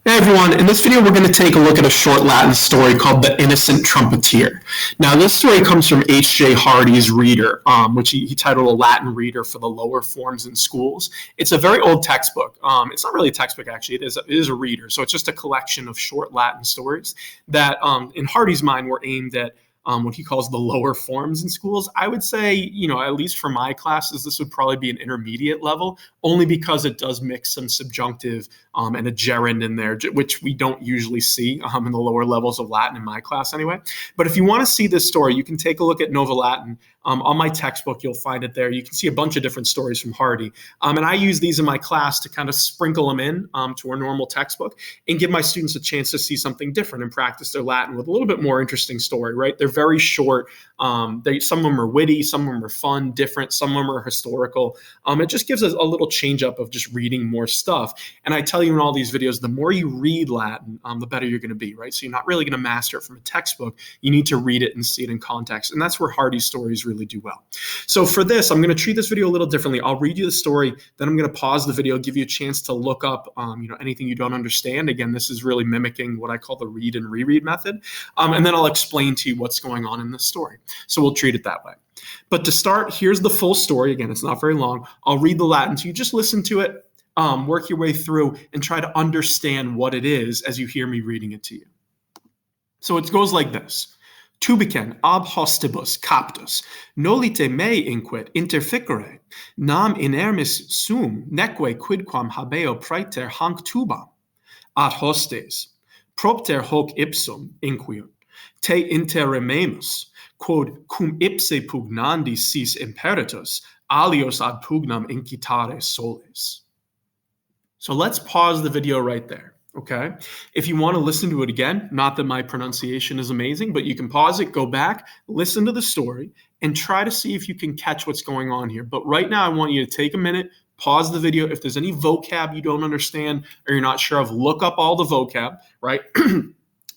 Hey everyone, in this video we're going to take a look at a short Latin story called The Innocent Trumpeter. Now this story comes from H.J. Hardy's Reader, which he titled A Latin Reader for the Lower Forms in Schools. It's a very old textbook. It's not really a textbook actually, it is a reader. So it's just a collection of short Latin stories that in Hardy's mind were aimed at what he calls the lower forms in schools. I would say, at least for my classes, this would probably be an intermediate level, only because it does mix some subjunctive and a gerund in there, which we don't usually see in the lower levels of Latin in my class anyway. But if you want to see this story, you can take a look at Nova Latin. On my textbook, you'll find it there. You can see a bunch of different stories from Hardy. And I use these in my class to kind of sprinkle them in to our normal textbook and give my students a chance to see something different and practice their Latin with a little bit more interesting story, right? They're very short. Some of them are witty, some of them are fun, different, some of them are historical. It just gives us a little change up of just reading more stuff. And I tell you in all these videos, the more you read Latin, the better you're going to be, right? So you're not really going to master it from a textbook. You need to read it and see it in context. And that's where Hardy's stories really do well. So for this, I'm going to treat this video a little differently. I'll read you the story, then I'm going to pause the video, give you a chance to look up, anything you don't understand. Again, this is really mimicking what I call the read and reread method. And then I'll explain to you what's going on in this story. So we'll treat it that way. But to start, here's the full story. Again, it's not very long. I'll read the Latin to you. Just listen to it, work your way through, and try to understand what it is as you hear me reading it to you. So it goes like this. Tubicen ab hostibus captus, nolite me inquit interficere, nam inermis sum neque quidquam habeo praeter hanc tubam, ad hostes, propter hoc ipsum inquiut, te interrememus, quod cum ipse pugnandi sis imperatus, alios ad pugnam incitare soles. So let's pause the video right there. Okay. If you want to listen to it again, not that my pronunciation is amazing, but you can pause it, go back, listen to the story, and try to see if you can catch what's going on here. But right now, I want you to take a minute, pause the video. If there's any vocab you don't understand or you're not sure of, look up all the vocab, right?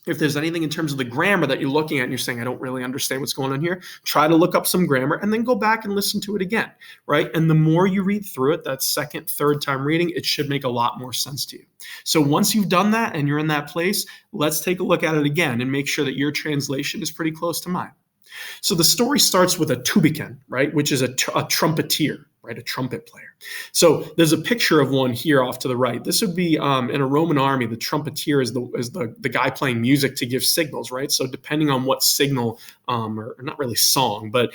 If there's anything in terms of the grammar that you're looking at and you're saying, I don't really understand what's going on here, try to look up some grammar and then go back and listen to it again, right? And the more you read through it, that second, third time reading, it should make a lot more sense to you. So once you've done that and you're in that place, let's take a look at it again and make sure that your translation is pretty close to mine. So the story starts with a tubicen, right, which is a trumpeter, right, a trumpet player. So there's a picture of one here off to the right. This would be in a Roman army. The trumpeter is the guy playing music to give signals, right? So depending on what signal, or not really song, but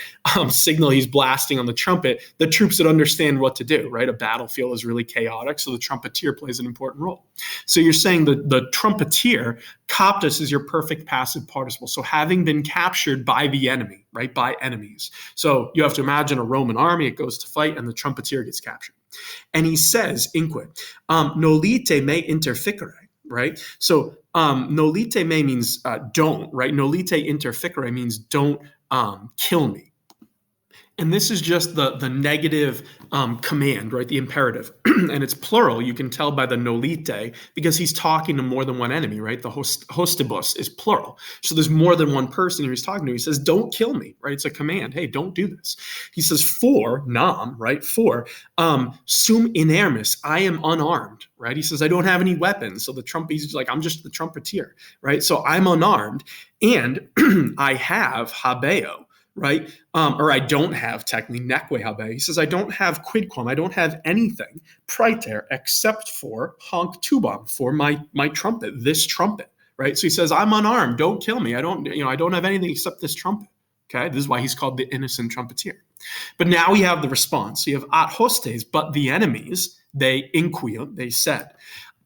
signal he's blasting on the trumpet, the troops would understand what to do, right? A battlefield is really chaotic, so the trumpeter plays an important role. So you're saying the trumpeter, captus is your perfect passive participle. So having been captured by the enemy, right, by enemies. So you have to imagine a Roman army, it goes to fight, and the trumpeter gets captured. And he says, inque, nolite me interficere, right? So nolite me means don't, right? Nolite interficere means don't kill me. And this is just the negative command, right? The imperative. And it's plural. You can tell by the nolite because he's talking to more than one enemy, right? The hostibus is plural. So there's more than one person who he's talking to. He says, don't kill me, right? It's a command. Hey, don't do this. He says, for, nam, right? For, sum inermis, I am unarmed, right? He says, I don't have any weapons. So he's like, I'm just the trumpeter, right? So I'm unarmed and I have habeo, right? Or I don't have technically neque habe. He says, I don't have quidquam. I don't have anything praeter except for hanc tubam, for my trumpet, this trumpet, right? So he says, I'm unarmed. Don't kill me. I don't have anything except this trumpet. Okay. This is why he's called the innocent trumpeter. But now we have the response. So you have ad hostes, but the enemies, they inquiut, they said,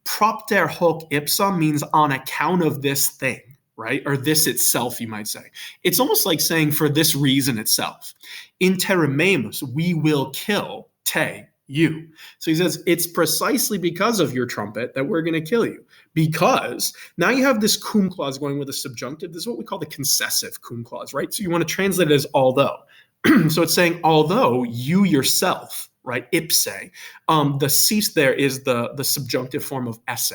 propter hoc ipsa means on account of this thing. Right? Or this itself, you might say. It's almost like saying for this reason itself. Interrememus, we will kill te, you. So he says, it's precisely because of your trumpet that we're going to kill you. Because now you have this cum clause going with a subjunctive. This is what we call the concessive cum clause, right? So you want to translate it as although. So it's saying, although you yourself, right, ipse, the cis there is the subjunctive form of esse.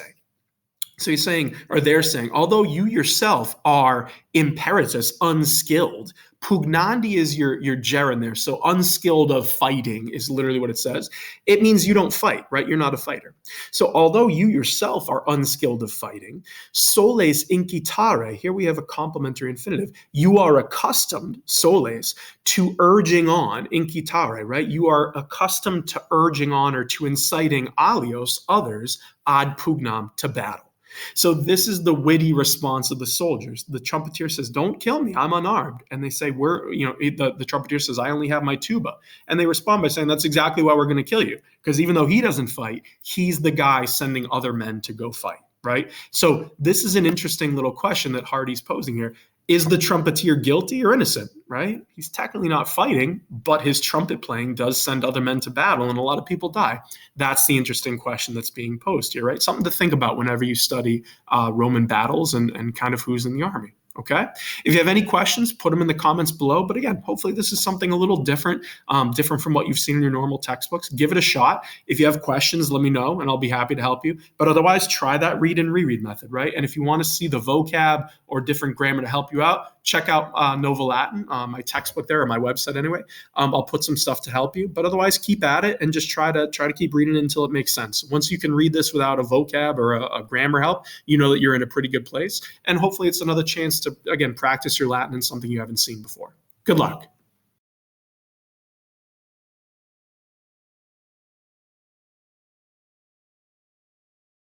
So he's saying, or they're saying, although you yourself are imperatus, unskilled, Pugnandi is your gerund there. So unskilled of fighting is literally what it says. It means you don't fight, right? You're not a fighter. So although you yourself are unskilled of fighting, soles incitare, here we have a complementary infinitive. You are accustomed, soles, to urging on, incitare, right? You are accustomed to urging on or to inciting alios, others, ad pugnam, to battle. So this is the witty response of the soldiers. The trumpeter says, "Don't kill me, I'm unarmed." And they say, the trumpeter says, "I only have my tuba." And they respond by saying, "That's exactly why we're going to kill you. Because even though he doesn't fight, he's the guy sending other men to go fight," right? So this is an interesting little question that Hardy's posing here. Is the trumpeter guilty or innocent, right? He's technically not fighting, but his trumpet playing does send other men to battle, and a lot of people die. That's the interesting question that's being posed here, right? Something to think about whenever you study Roman battles and kind of who's in the army. Okay. If you have any questions, put them in the comments below. But again, hopefully this is something a little different, different from what you've seen in your normal textbooks. Give it a shot. If you have questions, let me know and I'll be happy to help you. But otherwise, try that read and reread method, right? And if you want to see the vocab or different grammar to help you out, check out Nova Latin, my textbook there, or my website anyway. I'll put some stuff to help you. But otherwise, keep at it and just try to keep reading it until it makes sense. Once you can read this without a vocab or a grammar help, you know that you're in a pretty good place. And hopefully it's another chance to, again, practice your Latin in something you haven't seen before. Good luck.